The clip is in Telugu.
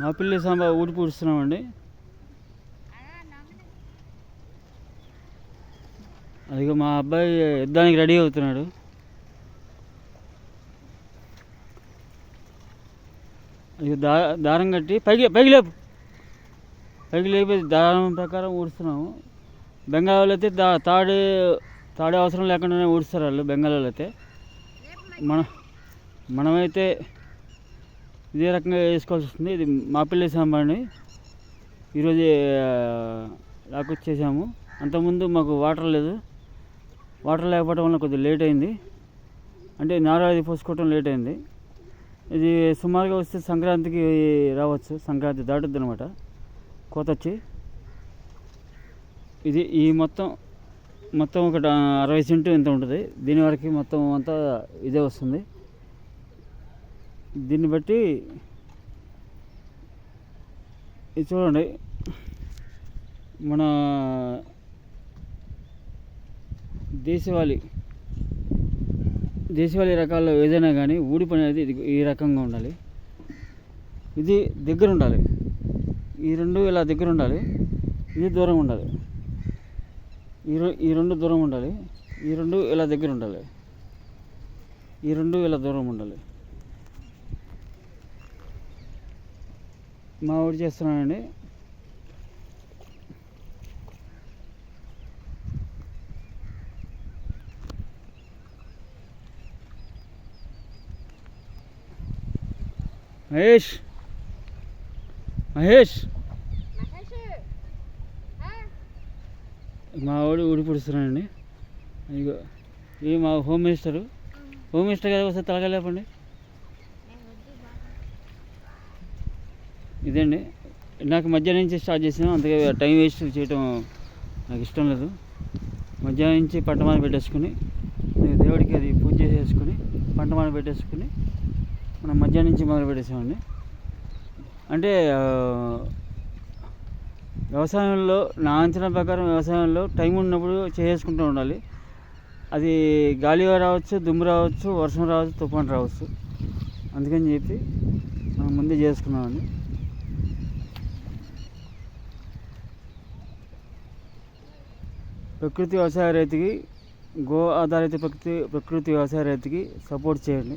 మా పిల్లి సాంబా ఊడి పూడుస్తున్నామండి. అదిగో మా అబ్బాయి యుద్ధానికి రెడీ అవుతున్నాడు. అది దారం కట్టి పైకి లేపు, పైకి లేపి దారం ప్రకారం ఊడుస్తున్నాము. బెంగాల్ అయితే తాడే అవసరం లేకుండానే ఊడుస్తారు వాళ్ళు. బెంగాల్ అయితే మనమైతే ఇదే రకంగా వేసుకోవాల్సి వస్తుంది. ఇది మా పిల్లి సాంబార్ని ఈరోజు లాక్కొచ్చేసాము. అంతకుముందు మాకు వాటర్ లేదు. వాటర్ లేకపోవడం వల్ల కొద్దిగా లేట్ అయింది. అంటే నారాది పోసుకోవటం లేట్ అయింది. ఇది సుమారుగా వస్తే సంక్రాంతికి రావచ్చు. సంక్రాంతి దాటుద్ది అనమాట కోత వచ్చి. ఇది ఈ మొత్తం ఒక 60 సెంటు ఇంత ఉంటుంది. దీని వరకు మొత్తం అంతా ఇదే వస్తుంది. దీన్ని బట్టి ఇది చూడండి, మన దేశవాళీ రకాల్లో ఏదైనా కానీ ఊడిపని అనేది ఇది ఈ రకంగా ఉండాలి. ఇది దగ్గర ఉండాలి. ఈ రెండు ఇలా దగ్గర ఉండాలి. ఇది దూరం ఉండాలి. ఈ రెండు దూరం ఉండాలి. ఈ రెండు ఇలా దగ్గర ఉండాలి. ఈ రెండు ఇలా దూరం ఉండాలి. మా ఊరు చేస్తున్నానండి. మహేష్ మా వాడు ఊడి పుడుస్తున్నానండి. ఇగో ఇది మా హోమ్ మినిస్టర్ కదా, ఒకసారి తలగా లేపండి. ఇదండి, నాకు మధ్యాహ్నం నుంచి స్టార్ట్ చేసాను. అంతగా టైం వేస్ట్ చేయటం నాకు ఇష్టం లేదు. మధ్యాహ్నం నుంచి పంటమాన పెట్టేసుకుని దేవుడికి అది పూజ చేసేసుకుని పంటమాన పెట్టేసుకుని మనం మధ్యాహ్నం నుంచి మొదలు పెట్టేసామండి. అంటే వ్యవసాయంలో నా అంచనా ప్రకారం వ్యవసాయంలో టైం ఉన్నప్పుడు చేసుకుంటూ ఉండాలి. అది గాలి రావచ్చు, దుమ్ము రావచ్చు, వర్షం రావచ్చు, తుఫాను రావచ్చు. అందుకని చెప్పి మనం ముందే చేసుకున్నామండి. ప్రకృతి వ్యవసాయ రైతుకి, గో ఆధారిత ప్రకృతి వ్యవసాయ రైతుకి సపోర్ట్ చేయండి.